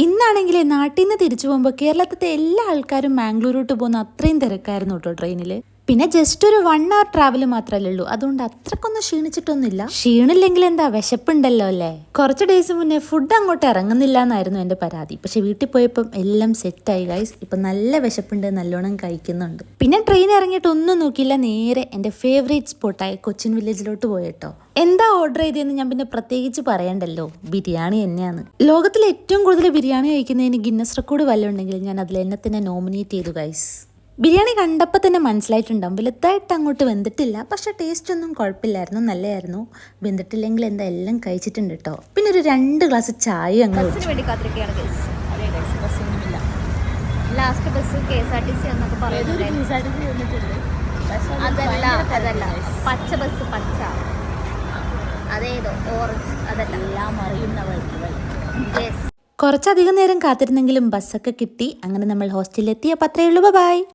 ഇന്നാണെങ്കിൽ നാട്ടിൽ നിന്ന് തിരിച്ചു പോകുമ്പോൾ കേരളത്തിലെ എല്ലാ ആൾക്കാരും മാംഗ്ലൂരോട്ട് പോകുന്ന അത്രയും തിരക്കായിരുന്നു കേട്ടോ ട്രെയിനിൽ. പിന്നെ ജസ്റ്റ് ഒരു 1 hour ട്രാവൽ മാത്രമല്ലേ ഉള്ളൂ, അതുകൊണ്ട് അത്രക്കൊന്നും ക്ഷീണിച്ചിട്ടൊന്നുമില്ല. ക്ഷീണില്ലെങ്കിൽ എന്താ, വിശപ്പുണ്ടല്ലോ അല്ലേ. കുറച്ച് ഡേയ്സ് മുന്നേ ഫുഡ് അങ്ങോട്ട് ഇറങ്ങുന്നില്ല എന്നായിരുന്നു എൻ്റെ പരാതി. പക്ഷെ വീട്ടിൽ പോയപ്പം എല്ലാം സെറ്റായി ഗൈസ്. ഇപ്പം നല്ല വിശപ്പുണ്ട്, നല്ലോണം കഴിക്കുന്നുണ്ട്. പിന്നെ ട്രെയിൻ ഇറങ്ങിയിട്ട് ഒന്നും നോക്കിയില്ല, നേരെ എൻ്റെ ഫേവറേറ്റ് സ്പോട്ടായ കൊച്ചിൻ വില്ലേജിലോട്ട് പോയിട്ടോ. എന്താ ഓർഡർ ചെയ്തതെന്ന് ഞാൻ പിന്നെ പ്രത്യേകിച്ച് പറയണ്ടല്ലോ, ബിരിയാണി തന്നെയാണ്. ലോകത്തിൽ ഏറ്റവും കൂടുതൽ ബിരിയാണി കഴിക്കുന്നതിന് ഗിന്നസ് റെക്കോർഡ് വല്ലതും ഉണ്ടെങ്കിൽ ഞാൻ അതിൽ എന്നെ തന്നെ നോമിനേറ്റ് ചെയ്തു ഗൈസ്. ബിരിയാണി കണ്ടപ്പോൾ തന്നെ മനസ്സിലായിട്ടുണ്ടാവും, വലുതായിട്ട് അങ്ങോട്ട് വെന്തിട്ടില്ല. പക്ഷെ ടേസ്റ്റ് ഒന്നും കുഴപ്പമില്ലായിരുന്നു, നല്ലതായിരുന്നു. വെന്തിട്ടില്ലെങ്കിൽ എന്താ, എല്ലാം കഴിച്ചിട്ടുണ്ട് കേട്ടോ. പിന്നെ ഒരു 2 ഗ്ലാസ് ചായ അങ്ങ് വേണ്ടി കാത്തിരിക്കുകയാണ് ഗൈസ്. ലാസ്റ്റ് ബസ് KSRTC എന്നൊക്കെ പറയുന്നത്. അതല്ല പച്ച ബസ്, പച്ച അതേതോ ഓറഞ്ച്, അതല്ല എല്ലാം അറിയുന്നവൾ. കുറച്ചധികം നേരം കാത്തിരുന്നെങ്കിലും ബസ്സൊക്കെ കിട്ടി. അങ്ങനെ നമ്മൾ ഹോസ്റ്റലിൽ എത്തിയപ്പോൾ അത്രയേ ഉള്ളൂ. ബൈ.